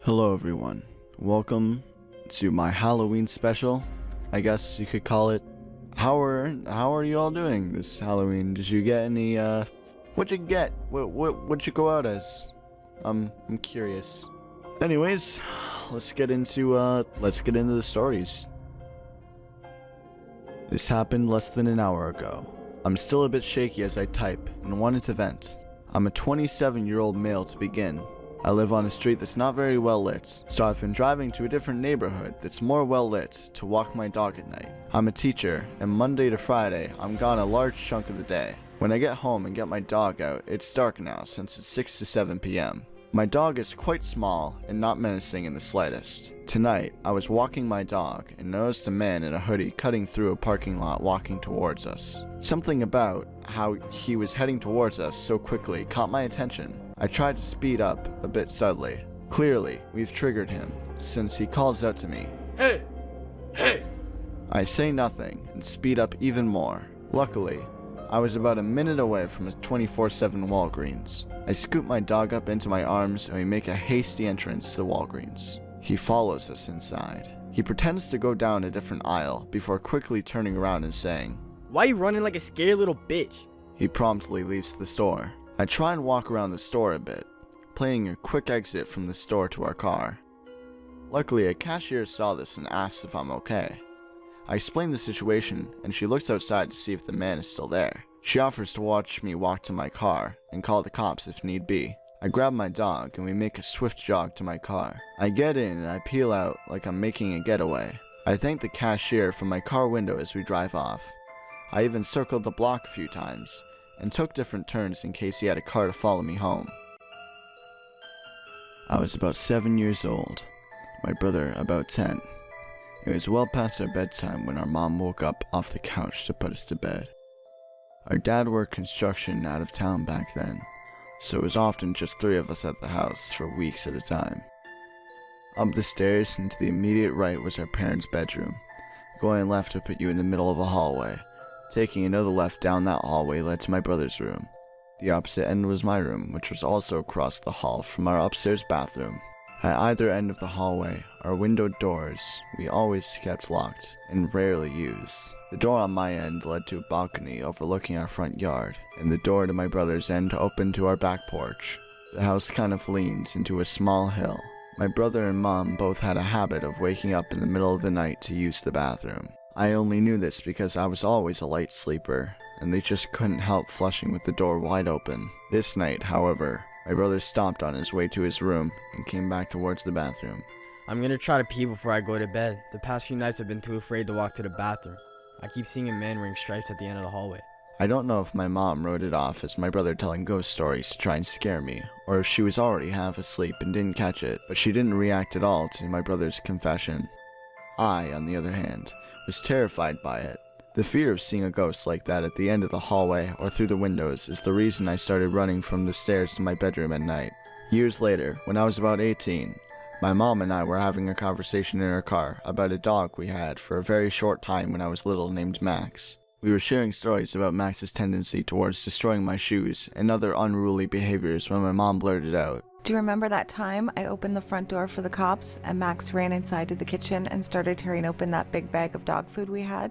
Hello everyone, welcome to my Halloween special, I guess you could call it. How are you all doing this Halloween? Did you get any, what'd you get? What'd you go out as? I'm curious. Anyways, let's get into the stories. This happened less than an hour ago. I'm still a bit shaky as I type and wanted to vent. I'm a 27-year-old male to begin. I live on a street that's not very well lit, so I've been driving to a different neighborhood that's more well lit to walk my dog at night. I'm a teacher, and Monday to Friday, I'm gone a large chunk of the day. When I get home and get my dog out, it's dark now since it's 6 to 7 p.m. My dog is quite small and not menacing in the slightest. Tonight, I was walking my dog and noticed a man in a hoodie cutting through a parking lot walking towards us. Something about how he was heading towards us so quickly caught my attention. I tried to speed up a bit subtly. Clearly, we've triggered him, since he calls out to me, "Hey! Hey!" I say nothing and speed up even more. Luckily, I was about a minute away from a 24/7 Walgreens. I scoop my dog up into my arms and we make a hasty entrance to the Walgreens. He follows us inside. He pretends to go down a different aisle before quickly turning around and saying, "Why you running like a scared little bitch?" He promptly leaves the store. I try and walk around the store a bit, planning a quick exit from the store to our car. Luckily, a cashier saw this and asks if I'm okay. I explain the situation, and she looks outside to see if the man is still there. She offers to watch me walk to my car and call the cops if need be. I grab my dog and we make a swift jog to my car. I get in and I peel out like I'm making a getaway. I thank the cashier from my car window as we drive off. I even circled the block a few times and took different turns in case he had a car to follow me home. I was about 7 years old, my brother about 10. It was well past our bedtime when our mom woke up off the couch to put us to bed. Our dad worked construction out of town back then, so it was often just 3 of us at the house for weeks at a time. Up the stairs and to the immediate right was our parents' bedroom. Going left would put you in the middle of a hallway. Taking another left down that hallway led to my brother's room. The opposite end was my room, which was also across the hall from our upstairs bathroom. At either end of the hallway, our window doors we always kept locked and rarely used. The door on my end led to a balcony overlooking our front yard, and the door to my brother's end opened to our back porch. The house kind of leans into a small hill. My brother and mom both had a habit of waking up in the middle of the night to use the bathroom. I only knew this because I was always a light sleeper, and they just couldn't help flushing with the door wide open. This night, however, my brother stopped on his way to his room and came back towards the bathroom. "I'm gonna try to pee before I go to bed. The past few nights I've been too afraid to walk to the bathroom. I keep seeing a man wearing stripes at the end of the hallway." I don't know if my mom wrote it off as my brother telling ghost stories to try and scare me, or if she was already half asleep and didn't catch it, but she didn't react at all to my brother's confession. I, on the other hand, was terrified by it. The fear of seeing a ghost like that at the end of the hallway or through the windows is the reason I started running from the stairs to my bedroom at night. Years later, when I was about 18, my mom and I were having a conversation in our car about a dog we had for a very short time when I was little named Max. We were sharing stories about Max's tendency towards destroying my shoes and other unruly behaviors when my mom blurted out, "Do you remember that time I opened the front door for the cops and Max ran inside to the kitchen and started tearing open that big bag of dog food we had?"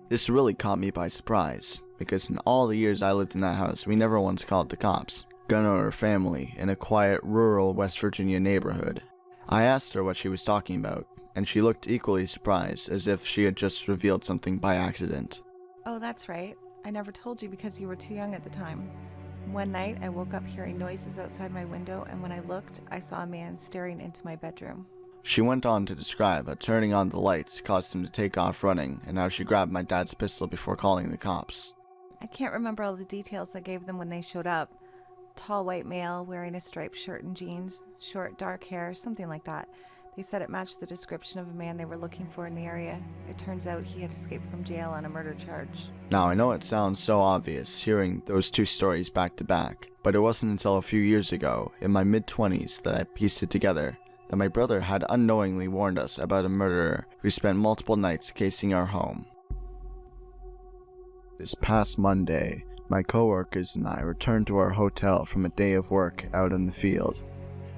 This really caught me by surprise, because in all the years I lived in that house, we never once called the cops. Gunnar or family in a quiet, rural West Virginia neighborhood. I asked her what she was talking about, and she looked equally surprised, as if she had just revealed something by accident. "Oh, that's right. I never told you because you were too young at the time. One night, I woke up hearing noises outside my window, and when I looked, I saw a man staring into my bedroom." She went on to describe how turning on the lights caused him to take off running, and how she grabbed my dad's pistol before calling the cops. I can't remember all the details I gave them when they showed up. Tall white male wearing a striped shirt and jeans, short dark hair, something like that. They said it matched the description of a man they were looking for in the area. It turns out he had escaped from jail on a murder charge. Now, I know it sounds so obvious hearing those two stories back to back, but it wasn't until a few years ago, in my mid-20s, that I pieced it together, that my brother had unknowingly warned us about a murderer who spent multiple nights casing our home. This past Monday, my coworkers and I returned to our hotel from a day of work out in the field.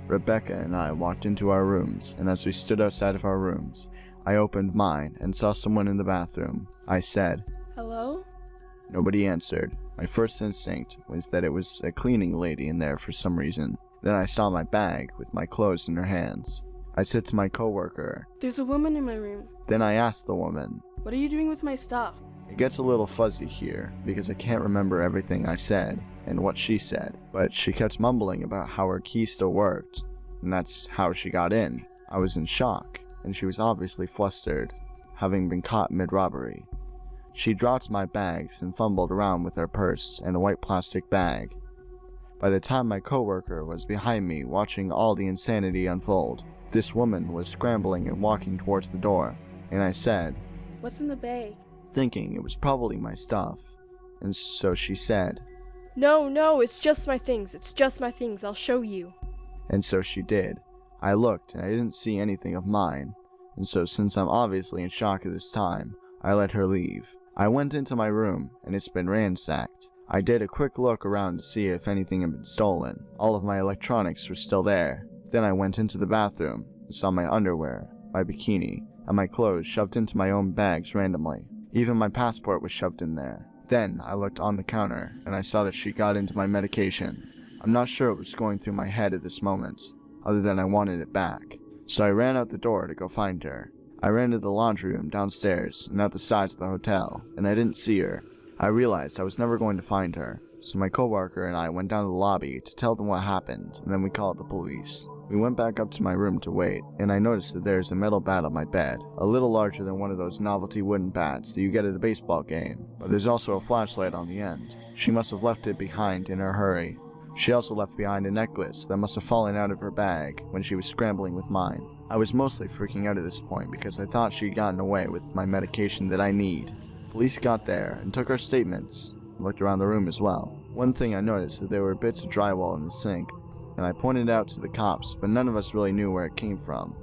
Rebecca and I walked into our rooms, and as we stood outside of our rooms, I opened mine and saw someone in the bathroom. I said, Hello? Nobody answered. My first instinct was that it was a cleaning lady in there for some reason. Then I saw my bag with my clothes in her hands. I said to my coworker. There's a woman in my room. Then I asked the woman. What are you doing with my stuff? It gets a little fuzzy here because I can't remember everything I said and what she said, but she kept mumbling about how her key still worked, and that's how she got in. I was in shock, and she was obviously flustered, having been caught mid-robbery. She dropped my bags and fumbled around with her purse and a white plastic bag. By the time my coworker was behind me watching all the insanity unfold, this woman was scrambling and walking towards the door, and I said, What's in the bag? thinking it was probably my stuff, and so she said, No, it's just my things. It's just my things. I'll show you. and so she did. I looked and I didn't see anything of mine, and so since I'm obviously in shock at this time, I let her leave. I went into my room, and it's been ransacked. I did a quick look around to see if anything had been stolen. All of my electronics were still there. Then I went into the bathroom and saw my underwear, my bikini, and my clothes shoved into my own bags randomly. Even my passport was shoved in there. Then I looked on the counter, and I saw that she got into my medication. I'm not sure what was going through my head at this moment, other than I wanted it back. So I ran out the door to go find her. I ran to the laundry room downstairs and out the sides of the hotel, and I didn't see her. I realized I was never going to find her, so my coworker and I went down to the lobby to tell them what happened, and then we called the police. We went back up to my room to wait, and I noticed that there's a metal bat on my bed, a little larger than one of those novelty wooden bats that you get at a baseball game, but there's also a flashlight on the end. She must have left it behind in her hurry. She also left behind a necklace that must have fallen out of her bag when she was scrambling with mine. I was mostly freaking out at this point because I thought she'd gotten away with my medication that I need. Police got there and took our statements and looked around the room as well. One thing I noticed that there were bits of drywall in the sink, and I pointed out to the cops, but none of us really knew where it came from.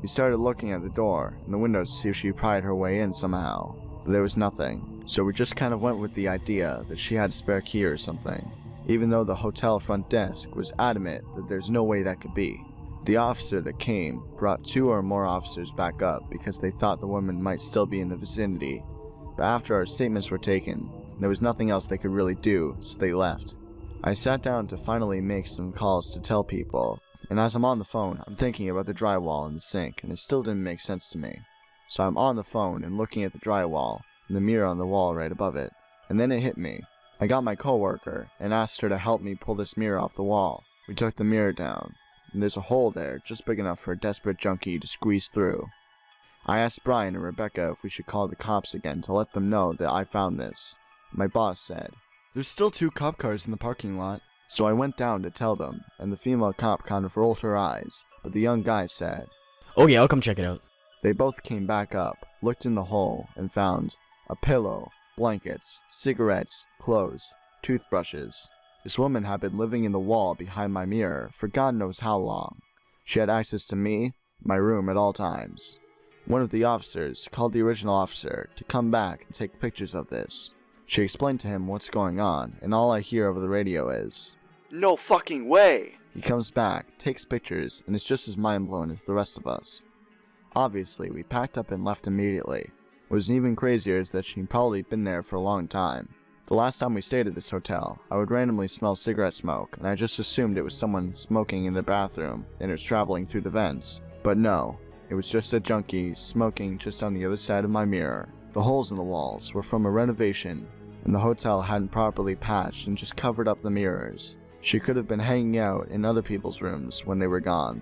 We started looking at the door and the windows to see if she pried her way in somehow, but there was nothing. So we just kind of went with the idea that she had a spare key or something, even though the hotel front desk was adamant that there's no way that could be. The officer that came brought 2 or more officers back up because they thought the woman might still be in the vicinity, but after our statements were taken, there was nothing else they could really do, so they left. I sat down to finally make some calls to tell people, and as I'm on the phone, I'm thinking about the drywall in the sink, and it still didn't make sense to me. So I'm on the phone and looking at the drywall and the mirror on the wall right above it, and then it hit me. I got my coworker and asked her to help me pull this mirror off the wall. We took the mirror down, and there's a hole there just big enough for a desperate junkie to squeeze through. I asked Brian and Rebecca if we should call the cops again to let them know that I found this. My boss said, "There's still 2 cop cars in the parking lot." So I went down to tell them, and the female cop kind of rolled her eyes, but the young guy said, Okay, I'll come check it out. They both came back up, looked in the hole, and found a pillow, blankets, cigarettes, clothes, toothbrushes. This woman had been living in the wall behind my mirror for God knows how long. She had access to me, my room at all times. One of the officers called the original officer to come back and take pictures of this. She explained to him what's going on, and all I hear over the radio is, "No fucking way!" He comes back, takes pictures, and is just as mind-blown as the rest of us. Obviously, we packed up and left immediately. What was even crazier is that she'd probably been there for a long time. The last time we stayed at this hotel, I would randomly smell cigarette smoke, and I just assumed it was someone smoking in the bathroom, and it was traveling through the vents. But no, it was just a junkie smoking just on the other side of my mirror. The holes in the walls were from a renovation, and the hotel hadn't properly patched and just covered up the mirrors. She could have been hanging out in other people's rooms when they were gone.